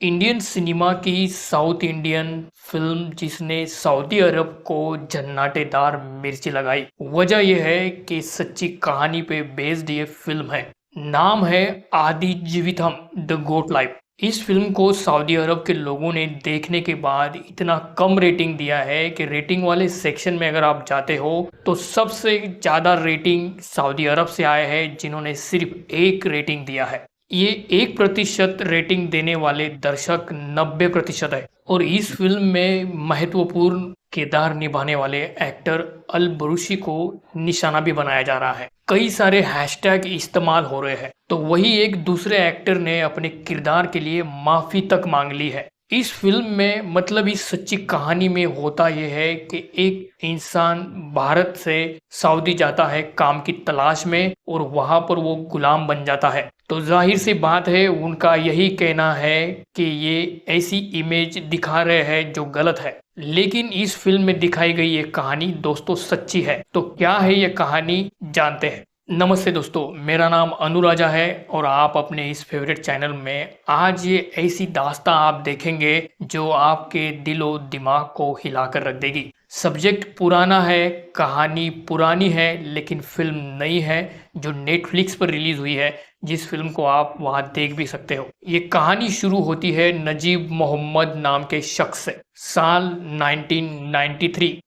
Indian cinema की south Indian film जिसने Saudi अरब को जन्नाटेदार मिर्ची लगाई। वजह यह है कि सच्ची कहानी पे बेस्ड ये फिल्म है। नाम है आदि जीवितम द गोट लाइफ। इस फिल्म को सऊदी अरब के लोगों ने देखने के बाद इतना कम रेटिंग दिया है कि रेटिंग वाले सेक्शन में अगर आप जाते हो तो सबसे ज्यादा रेटिंग सऊदी अरब से आया है, जिन्होंने सिर्फ एक रेटिंग दिया है। ये 1% रेटिंग देने वाले दर्शक 90% है। और इस फिल्म में महत्वपूर्ण किरदार निभाने वाले एक्टर अल बरूशी को निशाना भी बनाया जा रहा है। कई सारे हैशटैग इस्तेमाल हो रहे हैं, तो वही एक दूसरे एक्टर ने अपने किरदार के लिए माफी तक मांग ली है। इस फिल्म में मतलब इस सच्ची कहानी में होता यह है कि एक इंसान भारत से सऊदी जाता है काम की तलाश में और वहां पर वो गुलाम बन जाता है। तो जाहिर सी बात है, उनका यही कहना है कि ये ऐसी इमेज दिखा रहे हैं जो गलत है। लेकिन इस फिल्म में दिखाई गई ये कहानी दोस्तों सच्ची है। तो क्या है ये कहानी, जानते हैं। नमस्ते दोस्तों, मेरा नाम अनुराजा है और आप अपने इस फेवरेट चैनल में आज ये ऐसी दास्तां आप देखेंगे जो आपके दिलो दिमाग को हिलाकर रख देगी। सब्जेक्ट पुराना है, कहानी पुरानी है, लेकिन फिल्म नई है जो नेटफ्लिक्स पर रिलीज हुई है, जिस फिल्म को आप वहां देख भी सकते हो। ये कहानी शुरू होती है नजीब मोहम्मद नाम के शख्स से। साल 1993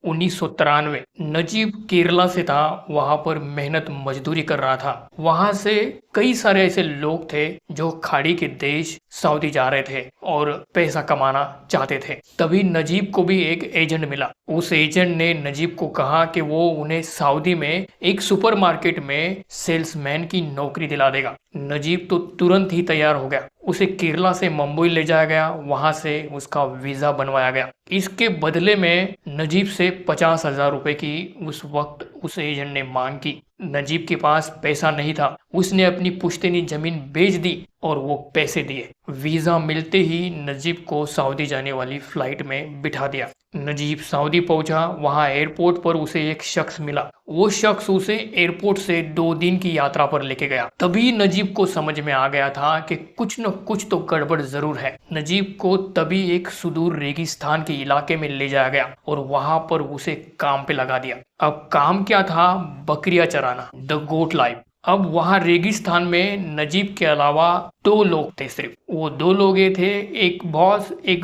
नजीब केरला से था। वहां पर मेहनत मजदूरी कर रहा था। वहां से कई सारे ऐसे लोग थे जो खाड़ी के देश सऊदी जा रहे थे और पैसा कमाना चाहते थे। तभी नजीब को भी एक एजेंट मिला। उस एजेंट ने नजीब को कहा कि वो उन्हें सऊदी में एक सुपरमार्केट में सेल्समैन की नौकरी दिला देगा। नजीब तो तुरंत ही तैयार हो गया। उसे केरला से मुंबई ले जाया गया, वहां से उसका वीजा बनवाया गया। इसके बदले में नजीब से 50,000 रुपए की उस वक्त उस एजेंट ने मांग की। नजीब के पास पैसा नहीं था। उसने अपनी पुश्तैनी जमीन बेच दी और वो पैसे दिए। वीजा मिलते ही नजीब को सऊदी जाने वाली फ्लाइट में बिठा दिया। नजीब सऊदी पहुंचा। वहां एयरपोर्ट पर उसे एक शख्स मिला। वो शख्स उसे एयरपोर्ट से 2 दिन की यात्रा पर लेके गया। तभी नजीब को समझ में आ गया था कि कुछ न कुछ तो गड़बड़ जरूर है। नजीब को तभी एक सुदूर रेगिस्तान के इलाके में ले जाया गया और वहां पर उसे काम पे लगा दिया। अब काम क्या था? बकरियां चराना, द गोट लाइफ। अब वहां रेगिस्तान में नजीब के अलावा 2 लोग थे। सिर्फ वो 2 लोग ये थे, एक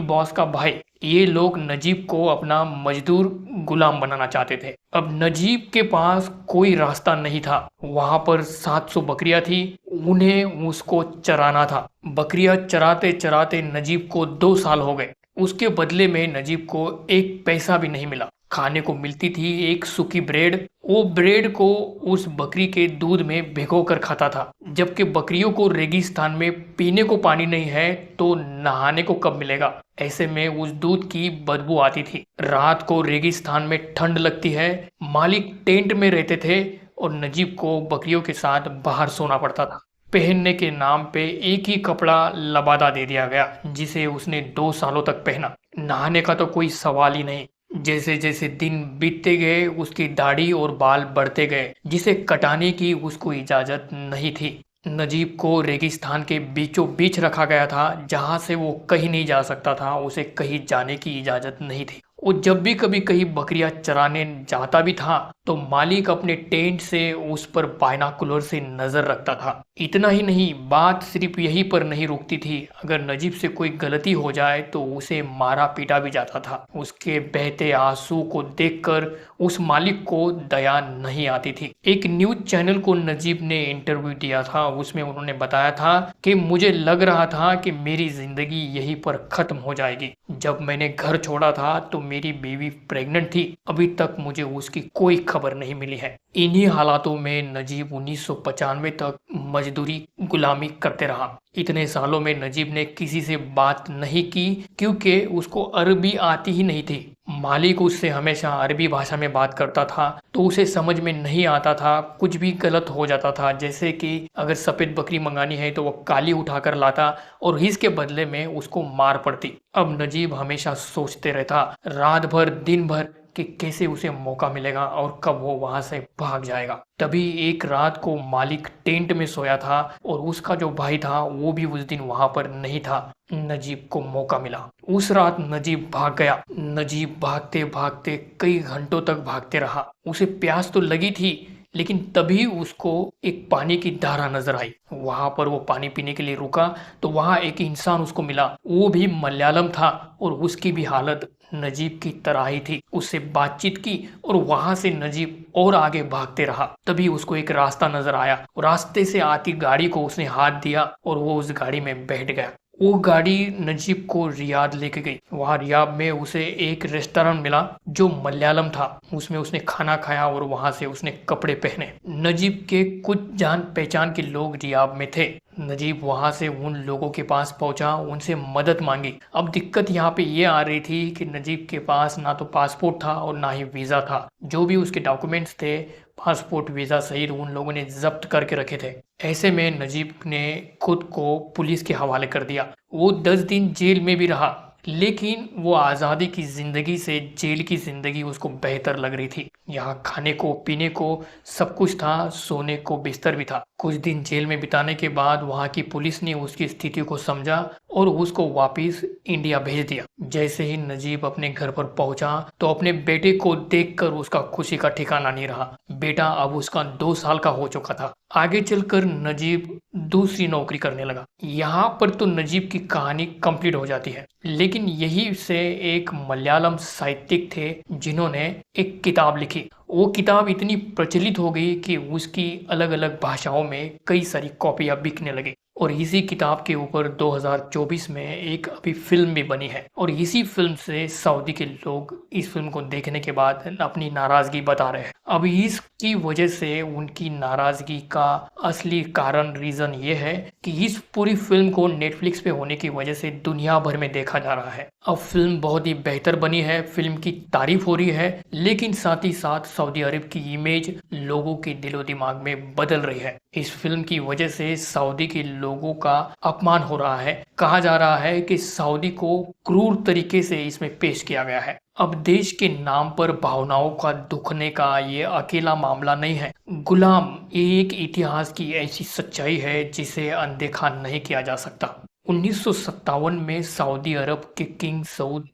बॉस का भाई। ये लोग नजीब को अपना मजदूर गुलाम बनाना चाहते थे। अब नजीब के पास कोई रास्ता नहीं था। वहां पर 700 बकरियां थी, उन्हें उसको चराना था। बकरियां चराते चराते नजीब को 2 साल हो गए। उसके बदले में नजीब को एक पैसा भी नहीं मिला। खाने को मिलती थी एक सूखी ब्रेड। वो ब्रेड को उस बकरी के दूध में भिगो कर खाता था। जबकि बकरियों को रेगिस्तान में पीने को पानी नहीं है तो नहाने को कब मिलेगा? ऐसे में उस दूध की बदबू आती थी। रात को रेगिस्तान में ठंड लगती है। मालिक टेंट में रहते थे और नजीब को बकरियों के साथ बाहर सोना पड़ता था। पहनने के नाम पे एक ही कपड़ा लबादा दे दिया गया, जिसे उसने 2 सालों तक पहना। नहाने का तो कोई सवाल ही नहीं। जैसे जैसे दिन बीतते गए उसकी दाढ़ी और बाल बढ़ते गए, जिसे कटाने की उसको इजाजत नहीं थी। नजीब को रेगिस्तान के बीचों बीच रखा गया था, जहां से वो कहीं नहीं जा सकता था। उसे कहीं जाने की इजाजत नहीं थी। वो जब भी कभी कहीं बकरियां चराने जाता भी था तो मालिक अपने टेंट से उस पर बायनाकुलर से नजर रखता था। इतना ही नहीं, बात सिर्फ यहीं पर नहीं रुकती थी। अगर नजीब से कोई गलती हो जाए तो उसे मारा पीटा भी जाता था। उसके बहते आंसू को देखकर उस मालिक को दया नहीं आती थी। एक न्यूज चैनल को नजीब ने इंटरव्यू दिया था। उसमें उन्होंने बताया था कि मुझे लग रहा था कि मेरी जिंदगी यहीं पर खत्म हो जाएगी। जब मैंने घर छोड़ा था तो मेरी बीवी प्रेग्नेंट थी। अभी तक मुझे उसकी कोई खबर नहीं मिली है। इन्हीं हालातों में नजीब 1995 तक मजदूरी गुलामी करते रहा। इतने सालों में नजीब ने किसी से बात नहीं की क्योंकि उसको अरबी आती ही नहीं थी। मालिक उससे हमेशा अरबी भाषा में बात करता था तो उसे समझ में नहीं आता था। कुछ भी गलत हो जाता था, जैसे कि अगर सफेद बकरी मंगानी है तो वो काली उठाकर लाता और इसके बदले में उसको मार पड़ती। अब नजीब हमेशा सोचते रहता, रात भर दिन भर कि कैसे उसे मौका मिलेगा और कब वो वहां से भाग जाएगा। तभी एक रात को मालिक टेंट में सोया था और उसका जो भाई था वो भी उस दिन वहां पर नहीं था। नजीब को मौका मिला। उस रात नजीब भाग गया। नजीब भागते भागते कई घंटों तक भागते रहा। उसे प्यास तो लगी थी, लेकिन तभी उसको एक पानी की धारा नजर आई। वहां पर वो पानी पीने के लिए रुका तो वहां एक इंसान उसको मिला। वो भी मलयालम था और उसकी भी हालत नजीब की तरह ही थी। उससे बातचीत की और वहां से नजीब और आगे भागते रहा। तभी उसको एक रास्ता नजर आया। रास्ते से आती गाड़ी को उसने हाथ दिया और वो उस गाड़ी में बैठ गया। वो गाड़ी नजीब को रियाद लेके गई। वहां रियाद में उसे एक रेस्टोरेंट मिला जो मलयालम था। उसमें उसने खाना खाया और वहां से उसने कपड़े पहने। नजीब के कुछ जान पहचान के लोग रियाद में थे। नजीब वहां से उन लोगों के पास पहुंचा, उनसे मदद मांगी। अब दिक्कत यहाँ पे ये आ रही थी कि नजीब के पास ना तो पासपोर्ट था और ना ही वीजा था। जो भी उसके डॉक्यूमेंट्स थे, पासपोर्ट वीजा सहित, उन लोगों ने जब्त करके रखे थे। ऐसे में नजीब ने खुद को पुलिस के हवाले कर दिया। वो 10 दिन जेल में भी रहा, लेकिन वो आज़ादी की जिंदगी से जेल की जिंदगी उसको बेहतर लग रही थी। यहाँ खाने को पीने को सब कुछ था, सोने को बिस्तर भी था। कुछ दिन जेल में बिताने के बाद वहाँ की पुलिस ने उसकी स्थिति को समझा और उसको वापस इंडिया भेज दिया। जैसे ही नजीब अपने घर पर पहुंचा तो अपने बेटे को देखकर उसका खुशी का ठिकाना नहीं रहा। बेटा अब उसका 2 साल का हो चुका था। आगे चलकर नजीब दूसरी नौकरी करने लगा। यहाँ पर तो नजीब की कहानी कंप्लीट हो जाती है, लेकिन यही से एक मलयालम साहित्यिक थे जिन्होंने एक किताब लिखी। वो किताब इतनी प्रचलित हो गई कि उसकी अलग अलग भाषाओं में कई सारी कॉपियां बिकने लगी। और इसी किताब के ऊपर 2024 में एक अभी फिल्म भी बनी है। और इसी फिल्म से सऊदी के लोग इस फिल्म को देखने के बाद अपनी नाराजगी बता रहे हैं। अब इसकी वजह से उनकी नाराजगी का असली कारण रीजन ये है कि इस पूरी फिल्म को नेटफ्लिक्स पे होने की वजह से दुनिया भर में देखा जा रहा है। अब फिल्म बहुत ही बेहतर बनी है, फिल्म की तारीफ हो रही है, लेकिन साथ ही साथ सऊदी अरब की इमेज लोगों के दिलो दिमाग में बदल रही है। इस फिल्म की वजह से सऊदी के लोगों का अपमान हो रहा है। कहा जा रहा है कि सऊदी को क्रूर तरीके से इसमें पेश किया गया है। अब देश के नाम पर भावनाओं का दुखने का ये अकेला मामला नहीं है। गुलाम, ये एक इतिहास की ऐसी सच्चाई है जिसे अनदेखा नहीं किया जा सकता। 1957 में सऊदी अरब के किंग सऊद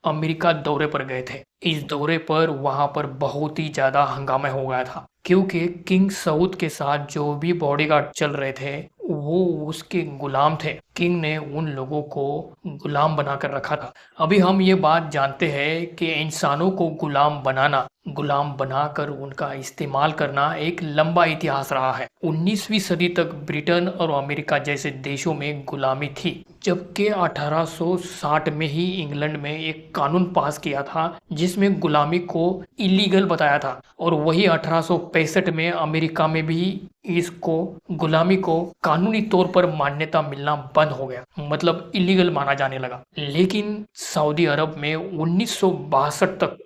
अमेरिका दौरे पर गए थे। इस दौरे पर वहां पर बहुत ही ज्यादा हंगामा हो गया था, क्योंकि किंग सऊद के साथ जो भी बॉडीगार्ड चल रहे थे वो उसके गुलाम थे। किंग ने उन लोगों को गुलाम बनाकर रखा था। अभी हम ये बात जानते हैं कि इंसानों को गुलाम बनाकर उनका इस्तेमाल करना एक लंबा इतिहास रहा है। 19वीं सदी तक ब्रिटेन और अमेरिका जैसे देशों में गुलामी थी, जबकि 1860 में ही इंग्लैंड में एक कानून पास किया था जिसमें गुलामी को इलीगल बताया था। और वही 1865 में अमेरिका में भी इसको गुलामी को कानूनी तौर पर मान्यता मिलना बंद हो गया, मतलब इलीगल माना जाने लगा। लेकिन सऊदी अरब में 1962 तक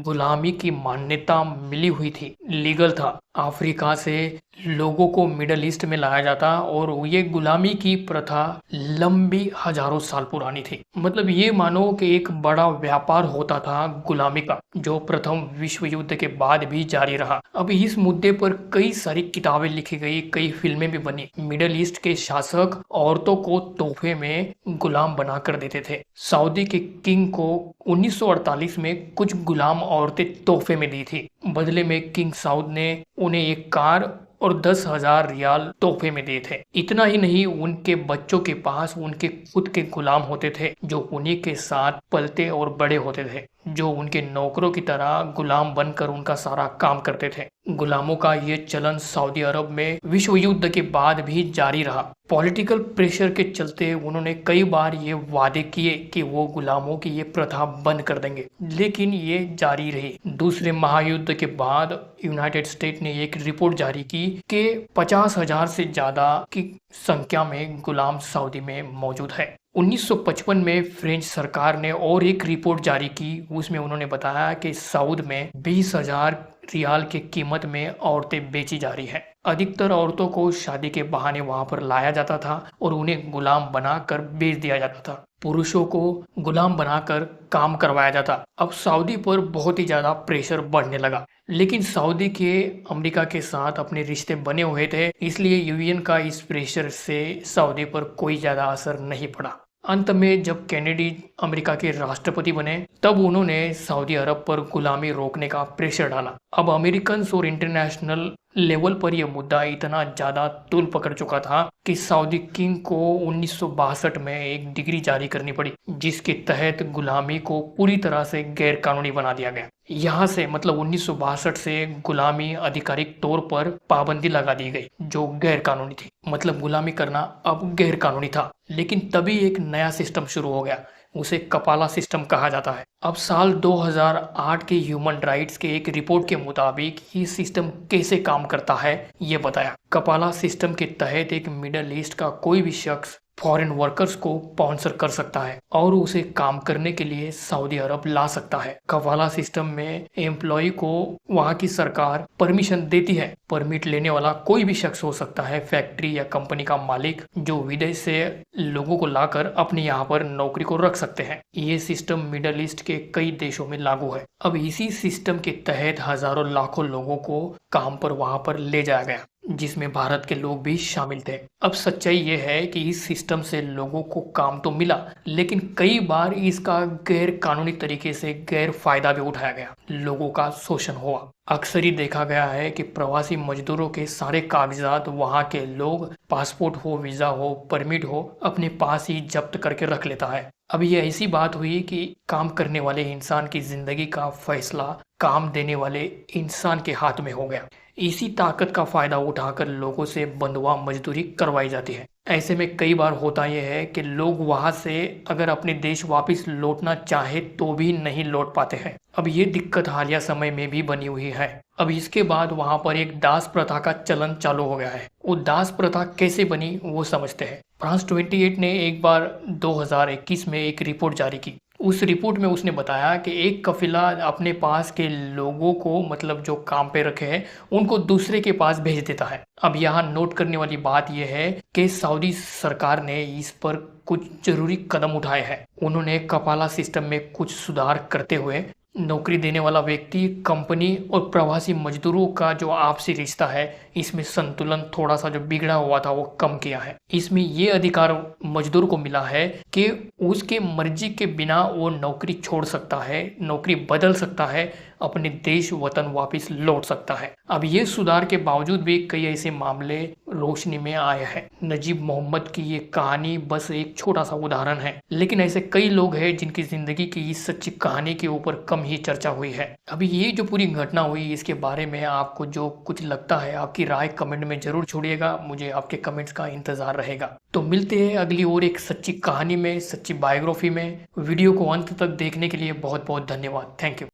गुलामी की मान्यता मिली हुई थी, लीगल था। अफ्रीका से लोगों को मिडल ईस्ट में लाया जाता और ये गुलामी की प्रथा लंबी हजारों साल पुरानी थी। मतलब ये मानो कि एक बड़ा व्यापार होता था गुलामी का, जो प्रथम विश्व युद्ध के बाद भी जारी रहा। अब इस मुद्दे पर कई सारी किताबें लिखी गई, कई फिल्में भी बनी। मिडल ईस्ट के शासक औरतों को तोहफे में गुलाम बना कर देते थे। सऊदी के किंग को 1948 में कुछ गुलाम औरतें तोहफे में दी थी। बदले में किंग सऊद ने उन्हें एक कार और 10,000 रियाल तोहफे में दिए थे। इतना ही नहीं, उनके बच्चों के पास उनके खुद के गुलाम होते थे जो उन्हीं के साथ पलते और बड़े होते थे, जो उनके नौकरों की तरह गुलाम बनकर उनका सारा काम करते थे। गुलामों का ये चलन सऊदी अरब में विश्व युद्ध के बाद भी जारी रहा। पॉलिटिकल प्रेशर के चलते उन्होंने कई बार ये वादे किए कि वो गुलामों की ये प्रथा बंद कर देंगे, लेकिन ये जारी रही। दूसरे महायुद्ध के बाद यूनाइटेड स्टेट ने एक रिपोर्ट जारी की कि 50,000 से ज्यादा की संख्या में गुलाम सऊदी में मौजूद है। 1955 में फ्रेंच सरकार ने और एक रिपोर्ट जारी की। उसमें उन्होंने बताया कि सऊद में 20,000 रियाल की कीमत में औरतें बेची जा रही है। अधिकतर औरतों को शादी के बहाने वहां पर लाया जाता था और उन्हें गुलाम बनाकर बेच दिया जाता था। पुरुषों को गुलाम बनाकर काम करवाया जाता। अब सऊदी पर बहुत ही ज्यादा प्रेशर बढ़ने लगा, लेकिन सऊदी के अमेरिका के साथ अपने रिश्ते बने हुए थे, इसलिए यूएन का इस प्रेशर से सऊदी पर कोई ज्यादा असर नहीं पड़ा। अंत में जब केनेडी अमेरिका के राष्ट्रपति बने, तब उन्होंने सऊदी अरब पर गुलामी रोकने का प्रेशर डाला। अब अमेरिकन और इंटरनेशनल लेवल पर यह मुद्दा इतना ज्यादा तूल पकड़ चुका था कि सऊदी किंग को 1962 में एक डिग्री जारी करनी पड़ी, जिसके तहत गुलामी को पूरी तरह से गैर कानूनी बना दिया गया। यहाँ से मतलब 1962 से गुलामी आधिकारिक तौर पर पाबंदी लगा दी गई, जो गैर कानूनी थी। मतलब गुलामी करना अब गैर कानूनी था। लेकिन तभी एक नया सिस्टम शुरू हो गया, उसे कपाला सिस्टम कहा जाता है। अब साल 2008 के ह्यूमन राइट्स के एक रिपोर्ट के मुताबिक ये सिस्टम कैसे काम करता है ये बताया। कपाला सिस्टम के तहत एक मिडल ईस्ट का कोई भी शख्स फॉरेन वर्कर्स को स्पॉन्सर कर सकता है और उसे काम करने के लिए सऊदी अरब ला सकता है। कफाला सिस्टम में एम्प्लॉय को वहां की सरकार परमिशन देती है। परमिट लेने वाला कोई भी शख्स हो सकता है, फैक्ट्री या कंपनी का मालिक, जो विदेश से लोगों को लाकर अपने यहाँ पर नौकरी को रख सकते हैं। ये सिस्टम मिडल ईस्ट के कई देशों में लागू है। अब इसी सिस्टम के तहत हजारों लाखों लोगों को काम पर वहां पर ले जाया गया, जिसमें भारत के लोग भी शामिल थे। अब सच्चाई ये है कि इस सिस्टम से लोगों को काम तो मिला, लेकिन कई बार इसका गैर कानूनी तरीके से गैर फायदा भी उठाया गया। लोगों का शोषण हुआ। अक्सर ही देखा गया है कि प्रवासी मजदूरों के सारे कागजात वहां के लोग, पासपोर्ट हो, वीजा हो, परमिट हो, अपने पास ही जब्त करके रख लेता है। अब ये ऐसी बात हुई कि काम करने वाले इंसान की जिंदगी का फैसला काम देने वाले इंसान के हाथ में हो गया। इसी ताकत का फायदा उठाकर लोगों से बंधुआ मजदूरी करवाई जाती है। ऐसे में कई बार होता यह है कि लोग वहां से अगर अपने देश वापस लौटना चाहे तो भी नहीं लौट पाते हैं। अब ये दिक्कत हालिया समय में भी बनी हुई है। अब इसके बाद वहां पर एक दास प्रथा का चलन चालू हो गया है। वो दास प्रथा कैसे बनी वो समझते हैं। फ्रांस 28 ने एक बार 2021 में एक रिपोर्ट जारी की। उस रिपोर्ट में उसने बताया कि एक कफिला अपने पास के लोगों को, मतलब जो काम पे रखे हैं, उनको दूसरे के पास भेज देता है। अब यहाँ नोट करने वाली बात यह है कि सऊदी सरकार ने इस पर कुछ जरूरी कदम उठाए हैं। उन्होंने कफाला सिस्टम में कुछ सुधार करते हुए नौकरी देने वाला व्यक्ति, कंपनी और प्रवासी मजदूरों का जो आपसी रिश्ता है, इसमें संतुलन थोड़ा सा जो बिगड़ा हुआ था वो कम किया है। इसमें ये अधिकार मजदूर को मिला है कि उसके मर्जी के बिना वो नौकरी छोड़ सकता है, नौकरी बदल सकता है, अपने देश वतन वापस लौट सकता है। अब ये सुधार के बावजूद भी कई ऐसे मामले रोशनी में आए हैं। नजीब मोहम्मद की ये कहानी बस एक छोटा सा उदाहरण है, लेकिन ऐसे कई लोग हैं जिनकी जिंदगी की इस सच्ची कहानी के ऊपर कम ही चर्चा हुई है। अभी ये जो पूरी घटना हुई, इसके बारे में आपको जो कुछ लगता है, आपकी राय कमेंट में जरूर छोड़िएगा। मुझे आपके कमेंट्स का इंतजार रहेगा। तो मिलते हैं अगली और एक सच्ची कहानी में, सच्ची बायोग्राफी में। वीडियो को अंत तक देखने के लिए बहुत बहुत धन्यवाद। Thank you.